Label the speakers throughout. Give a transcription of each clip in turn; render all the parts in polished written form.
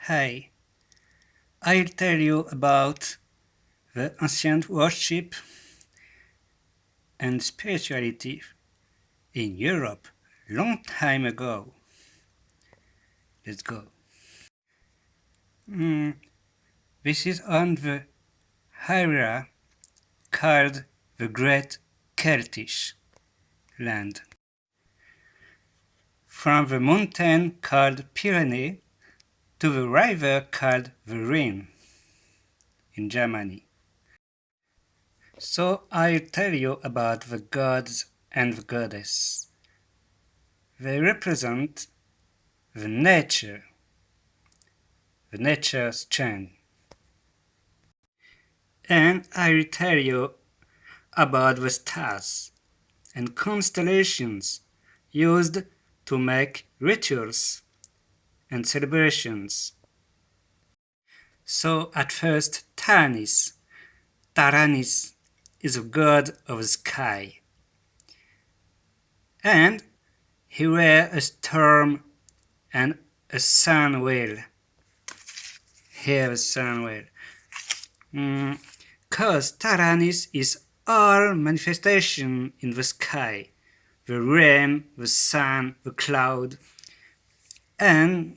Speaker 1: Hi, I'll tell you about the ancient worship and spirituality in Europe long time ago. Let's go. This is on the area called the Great Celtic land. From the mountain called Pyrenees to the river called the Rhine in Germany. So I'll tell you about the gods and the goddess. They represent the nature's strength. And I'll tell you about the stars and constellations used to make rituals and celebrations. So at first, Taranis is a god of the sky, and he were a storm and a sun whale. Here a sun whale. Cause Taranis is all manifestation in the sky, the rain, the sun, the cloud, and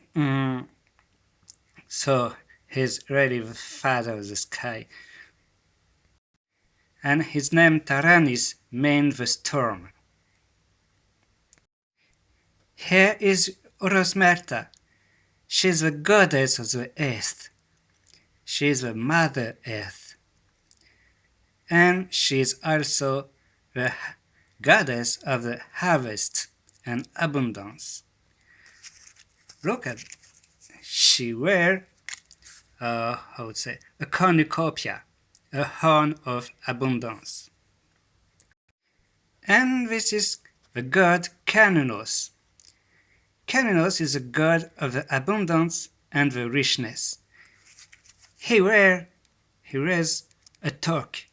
Speaker 1: so he's really the father of the sky. And his name Taranis means the storm. Here is Orosmerta. She's the goddess of the earth. She is the Mother Earth. And she is also the goddess of the harvest and abundance. Look at, she wear a cornucopia, a horn of abundance. And this is the god Cernunnos. Cernunnos is a god of the abundance and the richness. He wears a toque,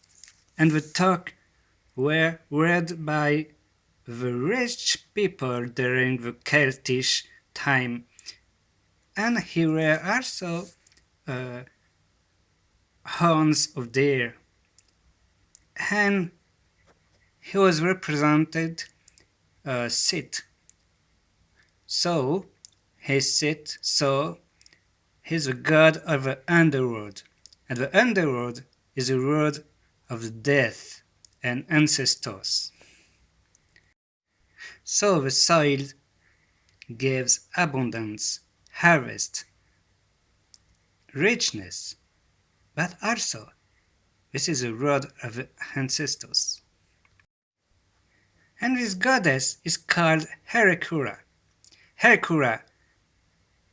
Speaker 1: and the toque were worn by the rich people during the Celtic time, and he were also horns of deer, and he was represented sit. So he's the god of the underworld, and the underworld is the world of the death and ancestors. So the soil gives abundance, harvest, richness, but also this is the world of the ancestors. And this goddess is called Herekura. Herekura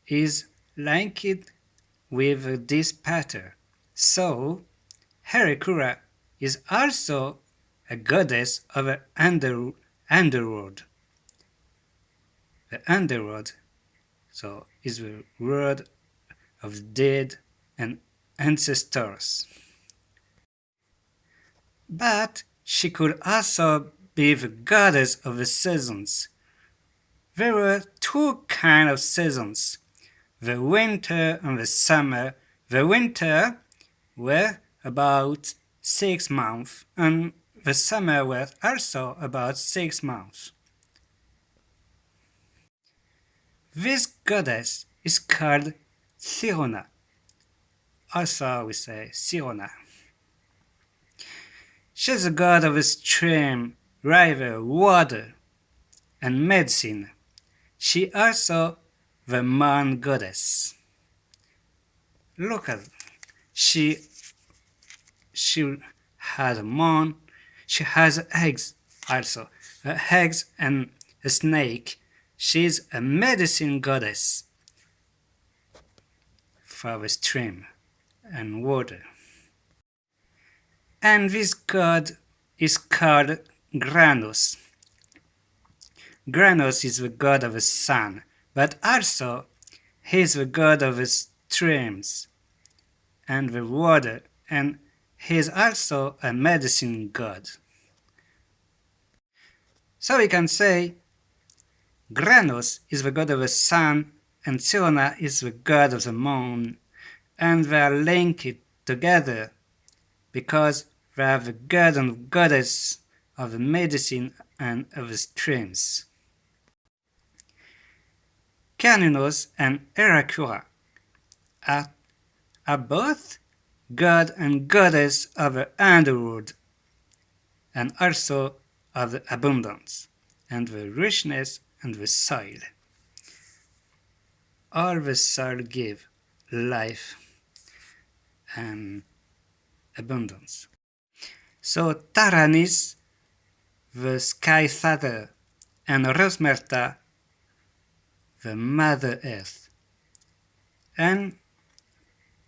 Speaker 1: is linked with this pattern. So Herekura is also a goddess of the underworld. The underworld so is the world of the dead and ancestors. But she could also be the goddess of the seasons. There were two kinds of seasons, the winter and the summer. The winter were about 6 months, and the summer was also about 6 months. This goddess is called Sirona. Also we say Sirona. She's the god of the stream, river, water, and medicine. She also the moon goddess. Look at she has a moon. She has eggs also, eggs and a snake. She's a medicine goddess for the stream and water. And this god is called Granos. Granos is the god of the sun, but also he is the god of the streams and the water, and he is also a medicine god. So we can say Granos is the god of the sun and Serona is the god of the moon, and they are linked together because they are the god and goddess of the medicine and of the streams. Cernunnos and Heracura are, are both god and goddess of the underworld and also of the abundance and the richness and the soil. All the soil give life and abundance. So Taranis, the sky father, and Rosmerta, the mother earth. And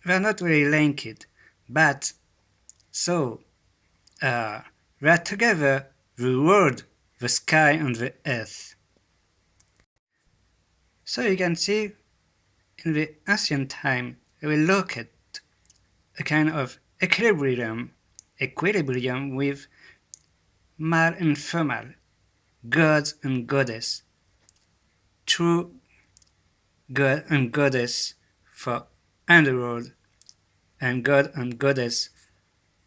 Speaker 1: they're not really linked, but so they're together the world, the sky, and the earth. So you can see in the ancient time we look at a kind of equilibrium with male and female, gods and goddess, true god and goddess for underworld, and god and goddess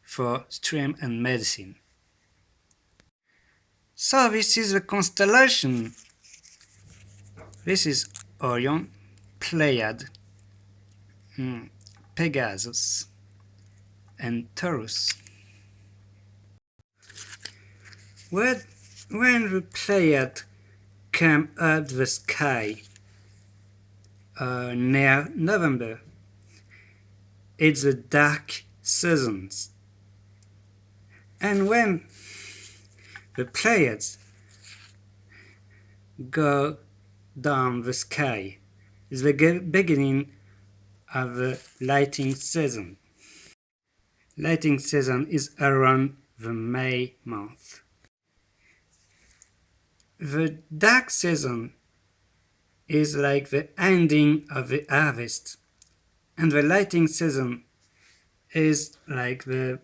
Speaker 1: for stream and medicine. So this is the constellation. This is Orion, Pleiad, Pegasus, and Taurus. When the Pleiad came up the sky near November, it's the dark seasons. And when the Pleiades go down the sky, it's the beginning of the lighting season. Lighting season is around the May month. The dark season is like the ending of the harvest, and the lighting season is like the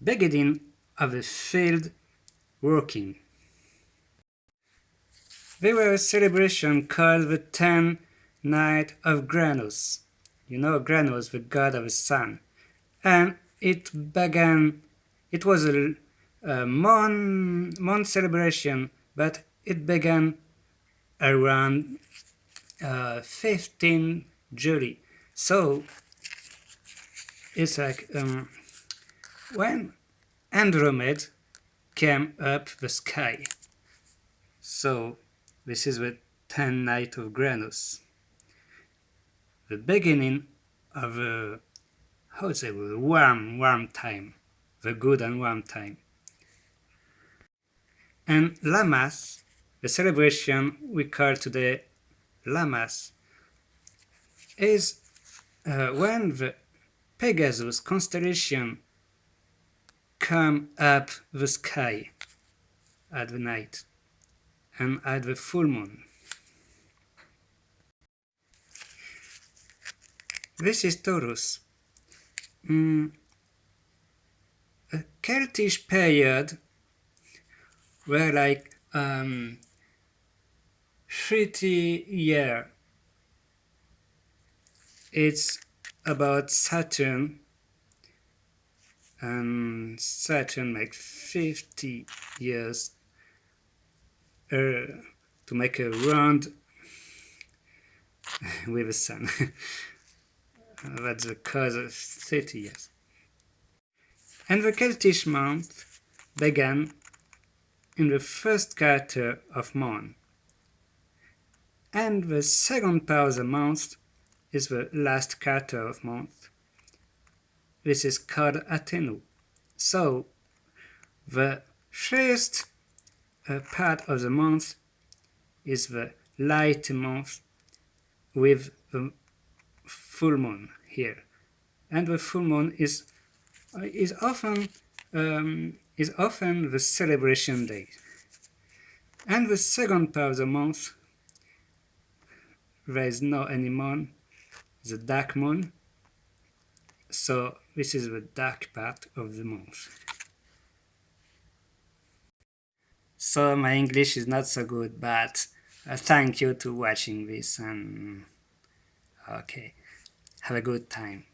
Speaker 1: beginning of the field working. There were a celebration called the 10 Night of Granos. You know Granos, the god of the sun. And it was a month celebration, but it began around 15 July. So it's like when Andromeda came up the sky. So this is the 10 Night of Granos, the beginning of a how to say the warm time, the good and warm time. And Lammas, the celebration we call today Lammas, is when the Pegasus constellation come up the sky at the night and at the full moon. This is Taurus. A Celtic period were like 30 years. It's about Saturn, and Saturn makes 50 years to make a round with the sun. That's the cause of 30 years. And the Celtic month began in the first quarter of Mon. And the second part of the month is the last quarter of month. This is called Athenu. So the first part of the month is the light month with the full moon here, and the full moon is often the celebration day. And the second part of the month, there is no any moon, the dark moon. So this is the dark part of the month. So my English is not so good, but thank you to watching this, and Okay. Have a good time.